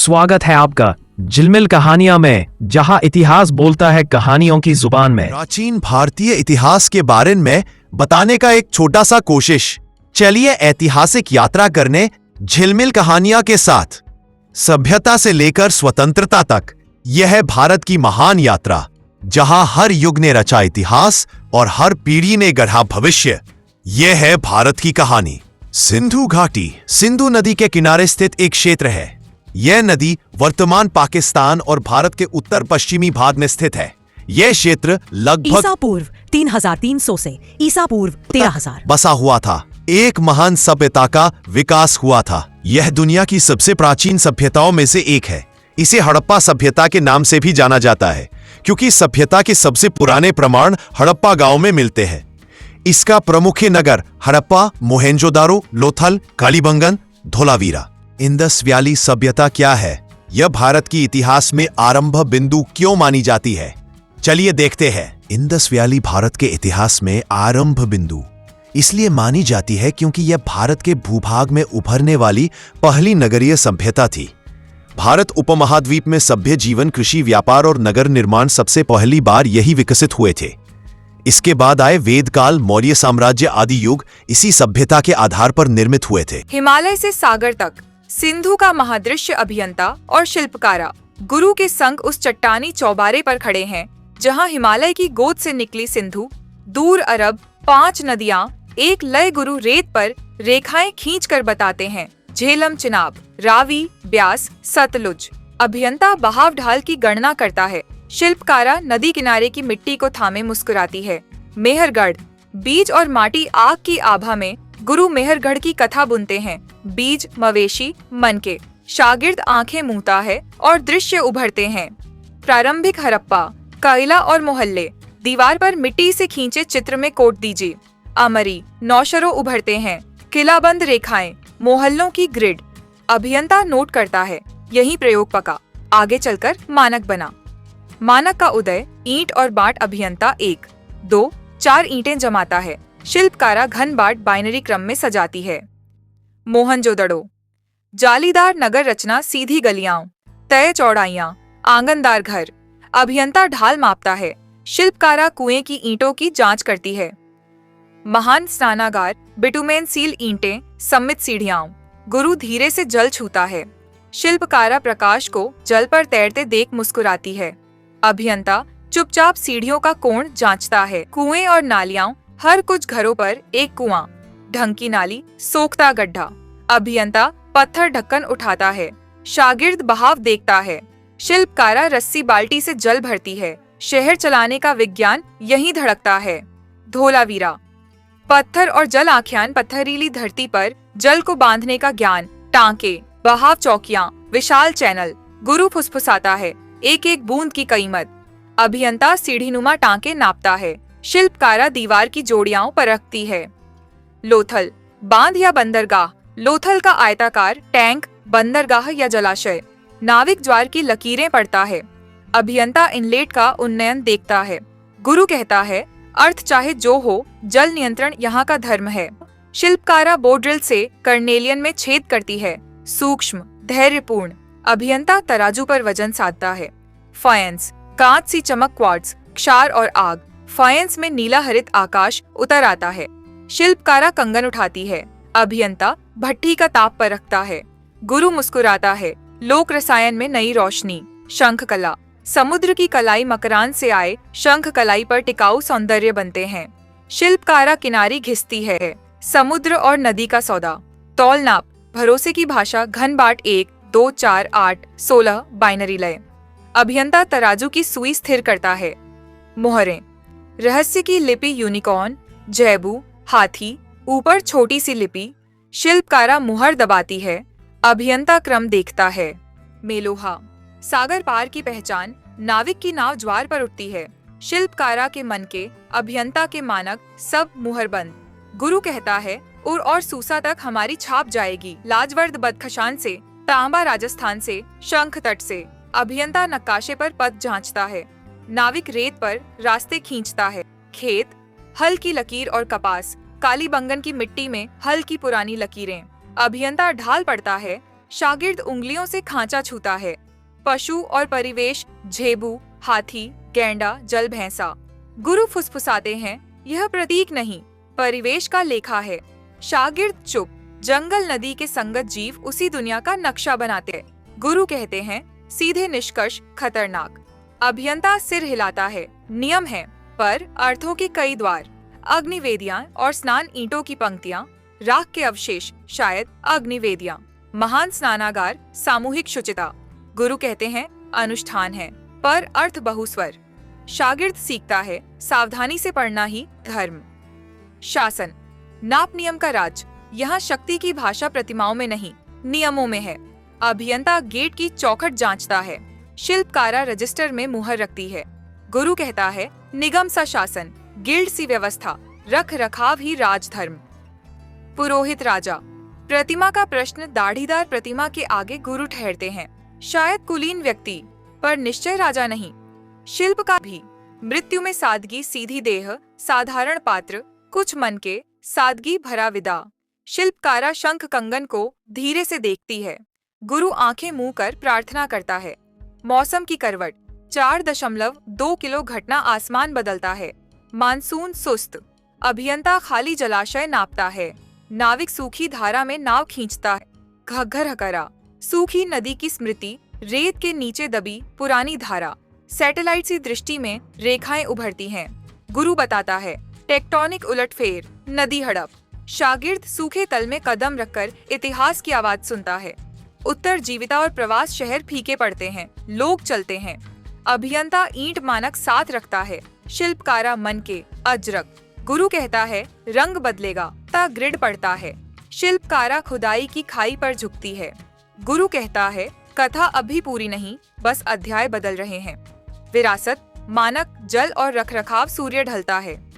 स्वागत है आपका झिलमिल कहानियां में, जहां इतिहास बोलता है कहानियों की जुबान में। प्राचीन भारतीय इतिहास के बारे में बताने का एक छोटा सा कोशिश। चलिए ऐतिहासिक यात्रा करने झिलमिल कहानियां के साथ। सभ्यता से लेकर स्वतंत्रता तक, यह है भारत की महान यात्रा, जहां हर युग ने रचा इतिहास और हर पीढ़ी ने गढ़ा भविष्य। यह है भारत की कहानी। सिंधु घाटी सिंधु नदी के किनारे स्थित एक क्षेत्र है। यह नदी वर्तमान पाकिस्तान और भारत के उत्तर पश्चिमी भाग में स्थित है। यह क्षेत्र लगभग ईसा पूर्व 3300 से ईसा पूर्व 13000 बसा हुआ था। एक महान सभ्यता का विकास हुआ था। यह दुनिया की सबसे प्राचीन सभ्यताओं में से एक है। इसे हड़प्पा सभ्यता के नाम से भी जाना जाता है, क्योंकि सभ्यता के सबसे पुराने प्रमाण हड़प्पा गांव में मिलते हैं। इसका प्रमुख नगर हड़प्पा, मोहेंजोदारो, लोथल, कालीबंगन, धोलावीरा। इंडस वैली सभ्यता क्या है? यह भारत की इतिहास में आरंभ बिंदु क्यों मानी जाती है? चलिए देखते हैं। इंडस वैली भारत के इतिहास में आरंभ बिंदु इसलिए मानी जाती है क्योंकि यह भारत के भूभाग में उभरने वाली पहली नगरीय सभ्यता थी। भारत उपमहाद्वीप में सभ्य जीवन, कृषि, व्यापार और नगर निर्माण सबसे पहली बार यही विकसित हुए थे। इसके बाद आए वेदकाल, मौर्य साम्राज्य आदि युग इसी सभ्यता के आधार पर निर्मित हुए थे। हिमालय से सागर तक सिंधु का महादृश्य अभियंता और शिल्पकारा गुरु के संग उस चट्टानी चौबारे पर खड़े हैं, जहां हिमालय की गोद से निकली सिंधु, दूर अरब, 5 नदियां एक लय गुरु रेत पर रेखाएं खींचकर बताते हैं। झेलम, चिनाब, रावी, ब्यास, सतलुज। अभियंता बहाव ढाल की गणना करता है। शिल्पकारा नदी किनारे की मिट्टी को थामे मुस्कुराती है। मेहरगढ़ बीज और माटी आग की आभा में गुरु मेहरगढ़ की कथा बुनते हैं। बीज मवेशी मन के। शागिर्द आंखें मूंता है और दृश्य उभरते हैं। प्रारंभिक हड़प्पा कोयला और मोहल्ले दीवार पर मिट्टी से खींचे चित्र में कोट दीजिए। अमरी नौशरों उभरते हैं। किलाबंद रेखाएं मोहल्लों की ग्रिड। अभियंता नोट करता है, यही प्रयोग पका, आगे चलकर मानक बना। मानक का उदय ईंट और बाट अभियंता 1, 2, 4 ईंटें जमाता है। शिल्पकारा घन बाट बाइनरी क्रम में सजाती है। मोहनजोदड़ो जालीदार नगर रचना, सीधी गलियां, तय चौड़ाइयां, आंगनदार घर। अभियंता ढाल मापता है। शिल्पकारा कुएं की ईंटों की जांच करती है। महान स्नानागार बिटुमेन सील ईंटें, सम्मित सीढ़ियां। गुरु धीरे से जल छूता है। शिल्पकारा प्रकाश को जल पर तैरते देख मुस्कुराती है। अभियंता चुपचाप सीढ़ियों का कोण जांचता है। कुएं और नालियां, हर कुछ घरों पर एक कुआं, ढंग की नाली, सोखता गड्ढा। अभियंता पत्थर ढक्कन उठाता है। शागिर्द बहाव देखता है। शिल्पकारा रस्सी बाल्टी से जल भरती है। शहर चलाने का विज्ञान यहीं धड़कता है। धोलावीरा पत्थर और जल आख्यान, पत्थरीली धरती पर जल को बांधने का ज्ञान। टांके, बहाव चौकियां, विशाल चैनल। गुरु फुसफुसाता है, एक एक बूंद की कीमत। अभियंता सीढ़ीनुमा टांके नापता है। शिल्पकारा दीवार की जोड़ियां परखती है। लोथल बांध या बंदरगाह। लोथल का आयताकार टैंक, बंदरगाह या जलाशय। नाविक ज्वार की लकीरें पढ़ता है। अभियंता इनलेट का उन्नयन देखता है। गुरु कहता है, अर्थ चाहे जो हो, जल नियंत्रण यहाँ का धर्म है। शिल्पकारा बोड्रिल से कर्नेलियन में छेद करती है। सूक्ष्म, धैर्यपूर्ण। अभियंता तराजू पर वजन साधता है। फायंस कांच सी चमक, क्वार्ट्ज, क्षार और आग। फायंस में नीला हरित आकाश उतर आता है। शिल्पकारा कंगन उठाती है। अभियंता भट्ठी का ताप पर रखता है। गुरु मुस्कुराता है। लोक रसायन में नई रोशनी। शंख कला समुद्र की कलाई, मकरान से आए शंख कलाई पर टिकाऊ सौंदर्य बनते हैं। शिल्पकारा किनारी घिसती है। समुद्र और नदी का सौदा। तौल नाप भरोसे की भाषा, घन बाट 1, 2, 4, 8, 16 बाइनरी लय। अभियंता तराजू की सुई स्थिर करता है। मोहरें रहस्य की लिपि, यूनिकॉर्न, जैबू, हाथी, ऊपर छोटी सी लिपि। शिल्पकारा मुहर दबाती है। अभियंता क्रम देखता है। मेलोहा सागर पार की पहचान, नाविक की नाव ज्वार पर उठती है। शिल्पकारा के मन के, अभियंता के मानक, सब मुहरबंद। गुरु कहता है, उर और सूसा तक हमारी छाप जाएगी। लाजवर्द बदखशान से, तांबा राजस्थान से, शंख तट से। अभियंता नक्काशे पर पथ जांचता है। नाविक रेत पर रास्ते खींचता है। खेत, हल की लकीर और कपास। कालीबंगन की मिट्टी में हल की पुरानी लकीरें। अभियंता ढाल पड़ता है। शागिर्द उंगलियों से खांचा छूता है। पशु और परिवेश, झेबू, हाथी, गैंडा, जल भैंसा। गुरु फुसफुसाते हैं, यह प्रतीक नहीं, परिवेश का लेखा है। शागिर्द चुप। जंगल, नदी के संगत जीव उसी दुनिया का नक्शा बनाते हैं। गुरु कहते हैं, सीधे निष्कर्ष खतरनाक। अभियंता सिर हिलाता है, नियम है, पर अर्थों के कई द्वार। अग्निवेदियां और स्नान ईंटों की पंक्तियां, राख के अवशेष, शायद अग्निवेदियां। महान स्नानागार, सामूहिक शुचिता। गुरु कहते हैं, अनुष्ठान है, पर अर्थ बहुस्वर। शागिर्द सीखता है, सावधानी से पढ़ना ही धर्म। शासन, नाप नियम का राज। यहाँ शक्ति की भाषा प्रतिमाओं में नहीं, नियमों में है। अभियंता गेट की चौखट जांचता है, शिल्पकारा रजिस्टर में मुहर रखती है। गुरु कहता है, निगम सा शासन, गिल्ड सी व्यवस्था, रख रखाव ही राजधर्म। पुरोहित राजा। प्रतिमा का प्रश्न दाढ़ीदार प्रतिमा के आगे गुरु ठहरते हैं। शायद कुलीन व्यक्ति, पर निश्चय राजा नहीं। शिल्प का भी। मृत्यु में सादगी, सीधी देह, साधारण पात्र, कुछ मन के, सादगी भरा विदा। शिल्पकारा शंख कंगन को धीरे से देखती है। गुरु आंखें मुंह कर प्रार्थना करता है। मौसम की करवट। 4.2 किलो घटना आसमान बदलता है। मानसून सुस्त। अभियंता खाली जलाशय नापता है। नाविक सूखी धारा में नाव खींचता है। घग्घर हकरा। सूखी नदी की स्मृति, रेत के नीचे दबी पुरानी धारा। सैटेलाइट सी दृष्टि में रेखाएं उभरती हैं। गुरु बताता है, टेक्टोनिक उलटफेर, नदी हड़प। शागिर्द सूखे तल में कदम रखकर इतिहास की आवाज सुनता है। उत्तर जीविता और प्रवास शहर फीके पड़ते हैं, लोग चलते हैं। अभियंता ईंट मानक साथ रखता है, शिल्पकारा मन के अजरक। गुरु कहता है, रंग बदलेगा, ता ग्रिड पड़ता है। शिल्पकारा खुदाई की खाई पर झुकती है। गुरु कहता है, कथा अभी पूरी नहीं, बस अध्याय बदल रहे हैं। विरासत, मानक, जल और रखरखाव। सूर्य ढलता है।